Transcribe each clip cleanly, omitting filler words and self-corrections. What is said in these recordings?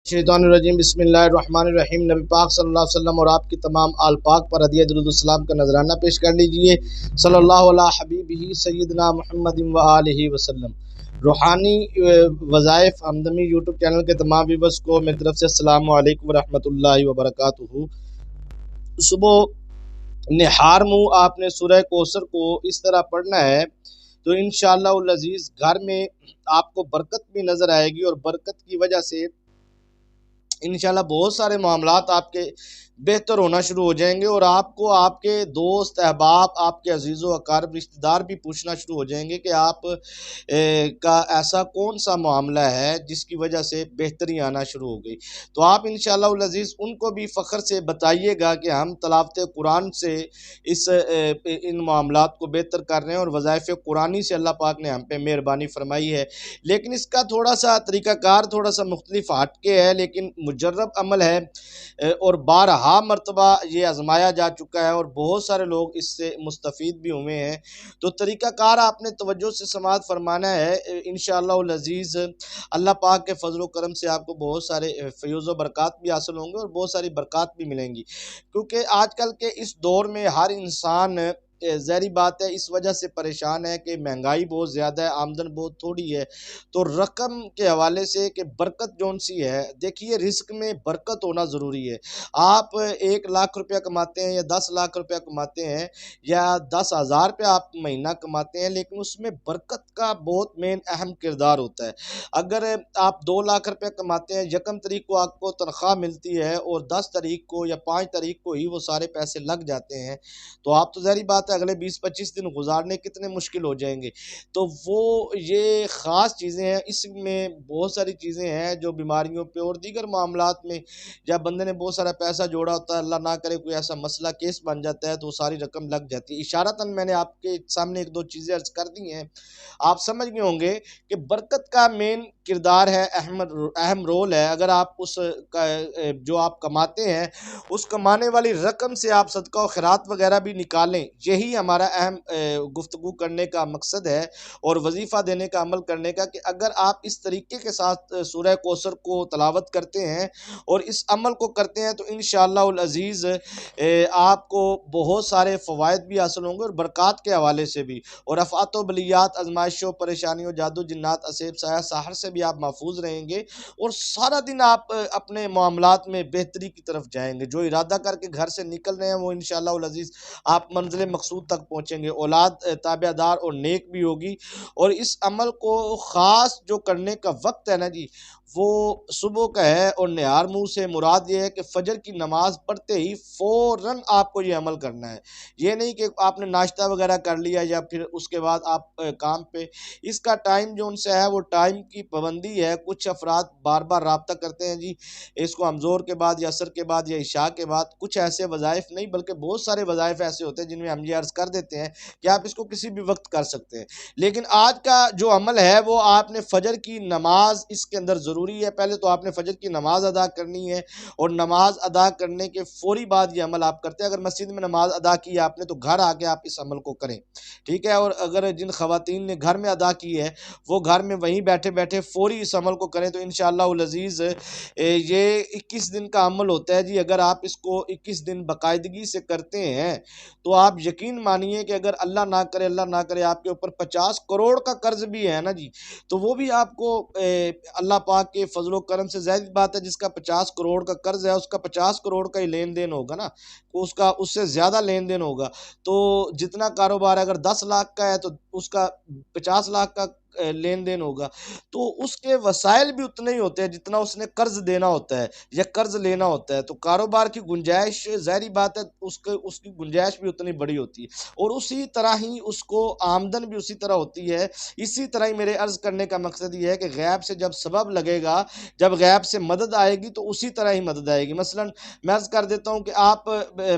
शैतानुर्रजीम बिस्मिल्लाहिर्रहमानिर्रहीम। नबी पाक सल्लल्लाहु अलैहि वसल्लम और आपकी तमाम आल पाक पर हदिया दुरूद सलाम का नजराना पेश कर लीजिए। सल्लल्लाहु अला हबीबिही सय्यदना मुहम्मद व आलिहि वसल्लम। रूहानी वज़ाइफ हमदमी यूट्यूब चैनल के तमाम व्यूअर्स को मेरी तरफ से अस्सलामु अलैकुम व रहमतुल्लाहि व बरकातुहू। सुबह निहार मुँह आपने सूरह कौसर को इस तरह पढ़ना है तो इंशाअल्लाह अज़ीज़ घर में आपको बरकत भी नज़र आएगी और बरकत की वजह से इंशाल्लाह बहुत सारे मामलात आपके बेहतर होना शुरू हो जाएंगे और आपको आपके दोस्त अहबाब, आपके अजीज़ो अकारब रिश्तेदार भी पूछना शुरू हो जाएंगे कि आप का ऐसा कौन सा मामला है जिसकी वजह से बेहतरी आना शुरू हो गई। तो आप इंशाअल्लाह अज़ीज़ उनको भी फ़ख्र से बताइएगा कि हम तलावत कुरान से इन मामलात को बेहतर कर रहे हैं और वज़ाइफ़ कुरानी से अल्लाह पाक ने हम पे मेहरबानी फरमाई है। लेकिन इसका थोड़ा सा तरीक़ाकार थोड़ा सा मुख्तलिफ हटके है, लेकिन मुजर्रब अमल है और बारहा मरतबा ये आजमाया जा चुका है और बहुत सारे लोग इससे मुस्तफ़ीद भी हुए हैं। तो तरीक़ाकार आपने तवज्जो से समाअत फरमाना है। इंशाअल्लाह अज़ीज़ अल्लाह पाक के फजल व करम से आपको बहुत सारे फ़यूज़ व बरक़ात भी हासिल होंगे और बहुत सारी बरक़ात भी मिलेंगी, क्योंकि आजकल के इस दौर में हर इंसान ज़ाहिरी बात है इस वजह से परेशान है कि महंगाई बहुत ज़्यादा है, आमदन बहुत थोड़ी है। तो रकम के हवाले से कि बरकत जौन सी है, देखिए रिस्क में बरकत होना ज़रूरी है। आप 1 लाख रुपया कमाते हैं या 10 लाख रुपया कमाते हैं या 10,000 रुपया आप महीना कमाते हैं, लेकिन उसमें बरकत का बहुत मेन अहम किरदार होता है। अगर आप 2 लाख रुपया कमाते हैं, यकम तारीख को आपको तनख्वाह मिलती है और 10 तारीख को या 5 तारीख को ही वो सारे पैसे लग जाते हैं, तो आप तो ज़ाहिर बात है अगले 20-25 दिन गुजारने कितने मुश्किल हो जाएंगे। तो वो ये ख़ास चीज़ें हैं, इसमें बहुत सारी चीज़ें हैं जो बीमारियों पे और दीगर मामलात में, जब बंदे ने बहुत सारा पैसा जोड़ा होता है, अल्लाह ना करे कोई ऐसा मसला केस बन जाता है तो सारी रकम लग जाती है। इशारतन मैंने आपके सामने 1-2 चीज़ें अर्ज़ कर दी हैं, आप समझ गए होंगे कि बरकत का मेन किरदार है, अहम रोल है। अगर आप उस जो आप कमाते हैं उस कमाने वाली रकम से आप सदका और खैरात वगैरह भी निकालें, यही हमारा अहम गुफ्तगू करने का मकसद है और वजीफ़ा देने का अमल करने का, कि अगर आप इस तरीके के साथ सूरह कौसर को तलावत करते हैं और इस अमल को करते हैं तो इंशाअल्लाह अज़ीज़ आपको बहुत सारे फ़वाइद भी हासिल होंगे और बरक़ात के हवाले से भी, और आफ़ात व बलियात, आज़माइशों, परेशानियों, जादू जिन्नात, असेब साया सहर से भी आप महफूज रहेंगे और सारा दिन आप अपने मामलात में बेहतरी की तरफ जाएंगे। जो इरादा करके घर से निकल रहे हैं वो इंशाअल्लाह अज़ीज़ आप मंज़िल मकसूद तक पहुँचेंगे। औलाद ताबेदार और नेक भी होगी। और इस अमल को ख़ास जो करने का वक्त है ना जी, वो सुबह का है और निहार मुँह से मुराद ये है कि फ़जर की नमाज़ पढ़ते ही फ़ौरन आपको ये अमल करना है। ये नहीं कि आपने नाश्ता वगैरह कर लिया या फिर उसके बाद आप काम पे, इसका टाइम जो उनसे है वो टाइम की पाबंदी है। कुछ अफराद बार बार राब्ता करते हैं जी, इसको हम ज़ोर के बाद या असर के बाद या इशा के बाद, कुछ ऐसे वज़ाइफ़ नहीं बल्कि बहुत सारे वज़ाइफ़ ऐसे होते हैं जिनमें हम ये अर्ज़ कर देते हैं कि आप इसको किसी भी वक्त कर सकते हैं। लेकिन आज का जो अमल है वो आपने फ़जर की नमाज इसके अंदर ज़रूरी है। पहले तो आपने फ़जर की नमाज अदा करनी है और नमाज अदा करने के फ़ौरी बाद ये अमल आप करते हैं। अगर मस्जिद में नमाज अदा की आपने तो घर आके आप इस अमल को करें, ठीक है। और अगर जिन ख़वातीन ने घर में अदा की है वो घर में वहीं बैठे बैठे फ़ौरी इस अमल को करें। तो इंशाअल्लाह अज़ीज़ ये 21 दिन का अमल होता है जी। अगर आप इसको 21 दिन बाकायदगी से करते हैं तो आप यकीन मानिए कि अगर अल्लाह ना करे आपके ऊपर 50 करोड़ का कर्ज भी है ना जी, तो वो भी आपको अल्लाह पाक के फजलो करम से, ज़ाहिर बात है जिसका 50 करोड़ का कर्ज है उसका 50 करोड़ का ही लेन देन होगा ना, उसका उससे ज़्यादा लेन देन होगा। तो जितना कारोबार अगर 10 लाख का है तो उसका 50 लाख का लेन देन होगा। तो उसके वसाइल भी उतने ही होते हैं जितना उसने कर्ज देना होता है या कर्ज लेना होता है। तो कारोबार की गुंजाइश, ज़ाहिर बात है उसकी गुंजाइश भी उतनी बड़ी होती है और उसी तरह ही उसको आमदन भी उसी तरह होती है। इसी तरह ही मेरे अर्ज़ करने का मकसद ये है कि गैब से जब सबब लगेगा, जब गैब से मदद आएगी तो उसी तरह ही मदद आएगी। मसलन मैं अर्ज़ कर देता हूँ कि आप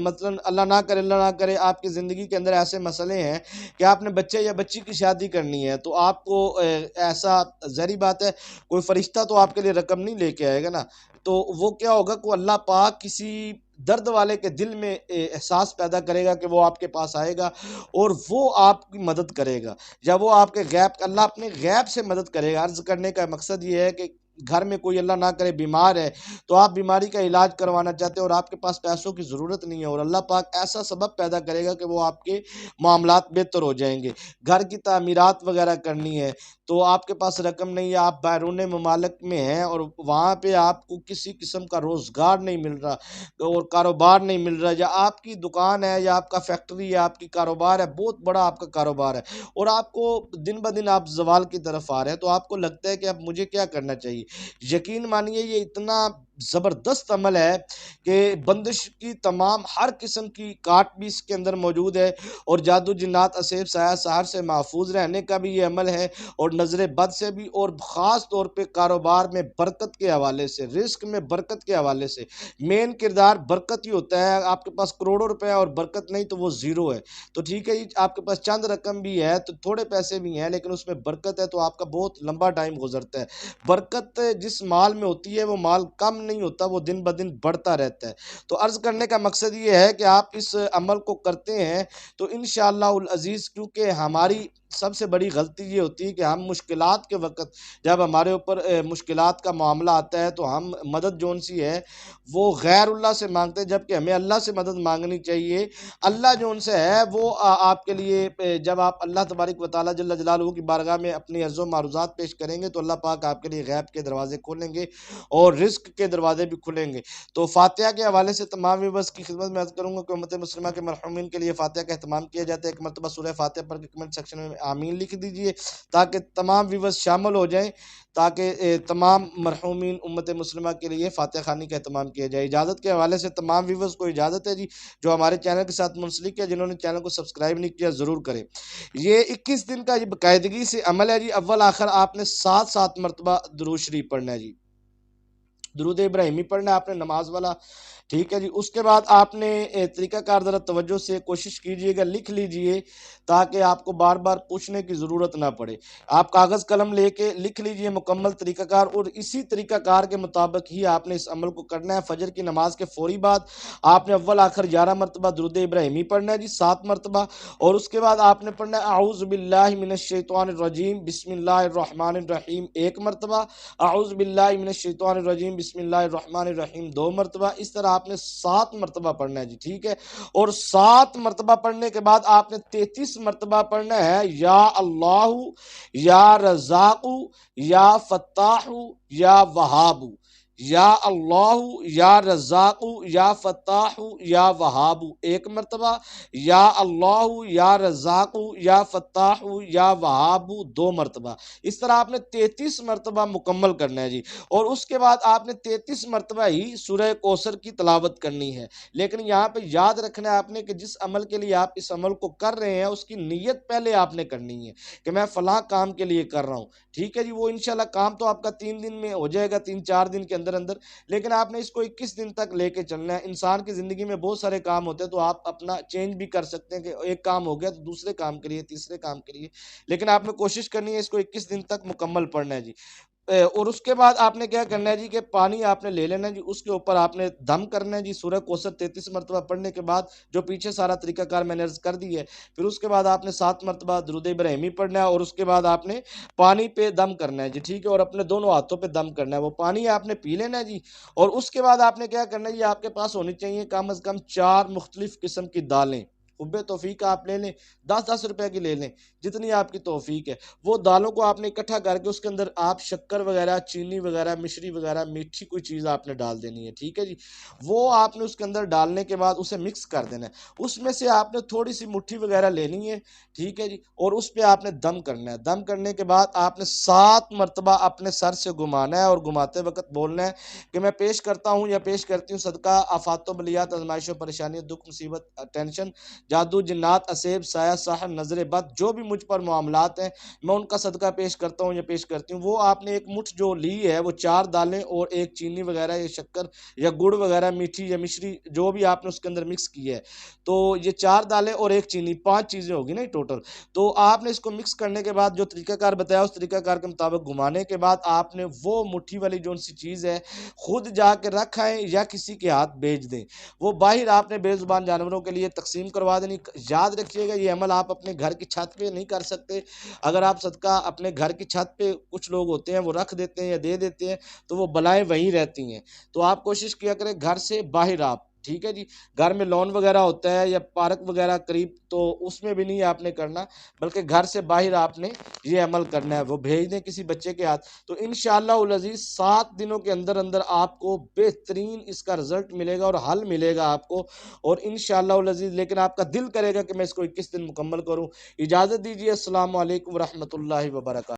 मसलन अल्लाह ना करे आपकी ज़िंदगी के अंदर ऐसे मसले हैं कि आपने बच्चे या बच्ची की शादी करनी है, तो आपको ऐसा, ज़ाहिर बात है कोई फरिश्ता तो आपके लिए रकम नहीं लेके आएगा ना। तो वो क्या होगा कि अल्लाह पाक किसी दर्द वाले के दिल में एहसास पैदा करेगा कि वो आपके पास आएगा और वो आपकी मदद करेगा, या वो आपके गैब, अल्लाह अपने गैब से मदद करेगा। अर्ज़ करने का मकसद ये है कि घर में कोई अल्लाह ना करे बीमार है, तो आप बीमारी का इलाज करवाना चाहते हैं और आपके पास पैसों की ज़रूरत नहीं है, और अल्लाह पाक ऐसा सबब पैदा करेगा कि वो आपके मामलात बेहतर हो जाएंगे। घर की तामीरात वगैरह करनी है तो आपके पास रकम नहीं है, आप बैरून ममालिक में हैं और वहाँ पे आपको किसी किस्म का रोज़गार नहीं मिल रहा और कारोबार नहीं मिल रहा, या आपकी दुकान है या आपका फैक्ट्री है, आपकी कारोबार है, बहुत बड़ा आपका कारोबार है, और आपको दिन ब दिन आप जवाल की तरफ आ रहे हैं, तो आपको लगता है कि अब मुझे क्या करना चाहिए। यकीन मानिए ये इतना ज़बरदस्त अमल है कि बंदिश की तमाम हर किस्म की काट भी इसके अंदर मौजूद है, और जादू जिन्नात असेब साया सहार से महफूज रहने का भी ये अमल है, और नज़र बद से भी, और ख़ास तौर पे कारोबार में बरकत के हवाले से, रिस्क में बरकत के हवाले से। मेन किरदार बरकत ही होता है। आपके पास करोड़ों रुपए और बरकत नहीं तो वो ज़ीरो है। तो ठीक है, आपके पास चंद रकम भी है तो थोड़े पैसे भी हैं, लेकिन उसमें बरकत है तो आपका बहुत लंबा टाइम गुजरता है। बरकत जिस माल में होती है वो माल कम नहीं होता, वो दिन ब दिन बढ़ता रहता है। तो अर्ज़ करने का मकसद ये है कि आप इस अमल को करते हैं तो इंशाअल्लाहुल अज़ीज़, क्योंकि हमारी सबसे बड़ी गलती ये होती है कि हम मुश्किलात के वक़्त, जब हमारे ऊपर मुश्किलात का मामला आता है तो हम मदद जौन सी है वो गैरुल्लाह से मांगते हैं, जबकि हमें अल्लाह से मदद मांगनी चाहिए। अल्लाह जौन से है वो आपके लिए जब आप अल्लाह तबारक व तआला जल्ल जलालहू की बारगाह में अपनी अर्ज़ो मारूज़ात पेश करेंगे तो अल्लाह पाक आपके लिए गैब के दरवाज़े खोलेंगे और रिज़्क के दरवाज़े भी खुलेंगे। तो फ़ातिहा के हवाले से तमाम व्यूअर्स की खिदमत में अर्ज़ करूँगा कि उम्मत मुस्लिमा के मरहूमीन के लिए फ़ातिहा का एहतमाम किया जाता है। एक मरतबा सूरह फ़ातिहा पढ़ के कमेंट सेक्शन में आमीन लिख दीजिए ताकि तमाम व्यूअर्स शामिल हो जाएँ, ताकि तमाम मरहूमीन उम्मत मुस्लिमा के लिए फ़ातिहा ख़ानी का एहतमाम किया जाए। इजाज़त के हवाले से तमाम व्यूअर्स को इजाज़त है जी। जो हमारे चैनल के साथ मुंसलिक है, जिन्होंने चैनल को सब्सक्राइब नहीं किया ज़रूर करें। ये 21 दिन का ये बाकायदगी से अमल है जी। अव्वल आखिर आपने 7 मरतबा दुरूद शरीफ पढ़ना है जी। दुरूद इब्राहिमी पढ़ना है आपने नमाज वाला, ठीक है जी। उसके बाद आपने तरीक़ाकार ज़रा तवज्जो से कोशिश कीजिएगा, लिख लीजिए ताकि आपको बार बार पूछने की ज़रूरत ना पड़े। आप कागज़ कलम लेके लिख लीजिए मुकम्मल तरीक़ाकार, और इसी तरीक़ाकार के मुताबिक ही आपने इस अमल को करना है। फजर की नमाज के फ़ौरी बाद आपने अव्वल आखिर 11 मरतबा दुरूद इब्राहिमी पढ़ना है जी, 7 मरतबा, और उसके बाद आपने पढ़ना है अऊज़ु बिल्लाहि मिनश शैतानिर रजीम बिस्मिल्लाहिर रहमानिर रहीम 1 मरतबा, अऊज़ु बिल्लाहि मिनश शैतानिर रजीम बिस्मिल्लाहिर रहमानिर रहीम 2 मरतबा। इस तरह आपने 7 मरतबा पढ़ना है जी, ठीक है। और 7 मरतबा पढ़ने के बाद आपने 33 मरतबा पढ़ना है या अल्लाहु या रज़ाकु या फत्ताहु या वहाबु, या अल्लाहु या रज़ाकु या फत्ताहु या वहाबु 1 मरतबा, या अल्लाहु या रज़ाकु या फत्ताहु या वहाबु 2 मरतबा। इस तरह आपने 33 मरतबा मुकम्मल करना है जी। और उसके बाद आपने 33 मरतबा ही सूरह कौसर की तलावत करनी है। लेकिन यहाँ पे याद रखना है आपने कि जिस अमल के लिए आप इस अमल को कर रहे हैं उसकी नीयत पहले आपने करनी है कि मैं फ़लाँ काम के लिए कर रहा हूँ, ठीक है जी। वो इंशाल्लाह काम तो आपका 3 दिन में हो जाएगा, 3-4 दिन के अंदर अंदर, लेकिन आपने इसको 21 दिन तक लेके चलना है। इंसान की ज़िंदगी में बहुत सारे काम होते हैं तो आप अपना चेंज भी कर सकते हैं कि एक काम हो गया तो दूसरे काम के लिए, तीसरे काम के लिए, लेकिन आपने कोशिश करनी है इसको 21 दिन तक मुकम्मल पढ़ना है जी। और उसके बाद आपने क्या करना है जी कि पानी आपने ले लेना है जी, उसके ऊपर आपने दम करना है जी। सूरह कौसर 33 मरतबा पढ़ने के बाद जो पीछे सारा तरीकाकार मैंने अर्ज़ कर दी है, फिर उसके बाद आपने 7 मरतबा दुरूद इब्राहिमी पढ़ना है, और उसके बाद आपने पानी पे दम करना है जी, ठीक है। और अपने दोनों हाथों पे दम करना है, वो पानी आपने पी लेना है जी। और उसके बाद आपने क्या करना है, ये आपके पास होनी चाहिए कम अज़ कम 4 मुख्तलिफ किस्म की दालें। हुब्बे तौफीक आप ले लें, 10-10 रुपए की ले लें, जितनी आपकी तौफीक है। वो दालों को आपने इकट्ठा करके उसके अंदर आप शक्कर वगैरह, चीनी वगैरह, मिश्री वगैरह, मीठी कोई चीज़ आपने डाल देनी है, ठीक है जी। वो आपने उसके अंदर डालने के बाद उसे मिक्स कर देना है। उसमें से आपने थोड़ी सी मुट्ठी वगैरह लेनी है, ठीक है जी। और उस पे आपने दम करना है। दम करने के बाद आपने 7 मरतबा अपने सर से घुमाना है, और घुमाते वक्त बोलना है कि मैं पेश करता हूँ या पेश करती हूँ सदका आफात बलियात, आजमाइशों, परेशानियों, दुख, मुसीबत, टेंशन, जादू, जिन्नात, असेब, साया, सहर, नजर बद, जो भी मुझ पर मामलात हैं मैं उनका सदका पेश करता हूँ या पेश करती हूँ। वो आपने एक मुठ जो ली है वो 4 दालें और एक चीनी वगैरह या शक्कर या गुड़ वगैरह, मीठी या मिश्री जो भी आपने उसके अंदर मिक्स की है, तो ये 4 दालें और एक चीनी, 5 चीज़ें होगी ना टोटल। तो आपने इसको मिक्स करने के बाद जो तरीकाकार बताया उस तरीकाकार के मुताबिक घुमाने के बाद आपने वो मुट्ठी वाली जो सी चीज़ है खुद जाके रख आएँ या किसी के हाथ भेज दें। वो बाहर आपने बेजुबान जानवरों के लिए तकसीम करवा बाद नहीं। याद रखिएगा ये अमल आप अपने घर की छत पे नहीं कर सकते। अगर आप सदका अपने घर की छत पे, कुछ लोग होते हैं वो रख देते हैं या दे देते हैं तो वो बलाएं वहीं रहती हैं। तो आप कोशिश किया करें घर से बाहर आप, ठीक है जी। घर में लॉन वगैरह होता है या पार्क वगैरह करीब, तो उसमें भी नहीं आपने करना, बल्कि घर से बाहर आपने ये अमल करना है। वो भेज दें किसी बच्चे के हाथ, तो इंशाअल्लाह उल अजीज 7 दिनों के अंदर अंदर आपको बेहतरीन इसका रिजल्ट मिलेगा और हल मिलेगा आपको। और इंशाअल्लाह उल अजीज, लेकिन आपका दिल करेगा कि मैं इसको 21 दिन मुकम्मल करूं। इजाज़त दीजिए। अस्सलाम वालेकुम रहमतुल्लाहि व बरकातहू।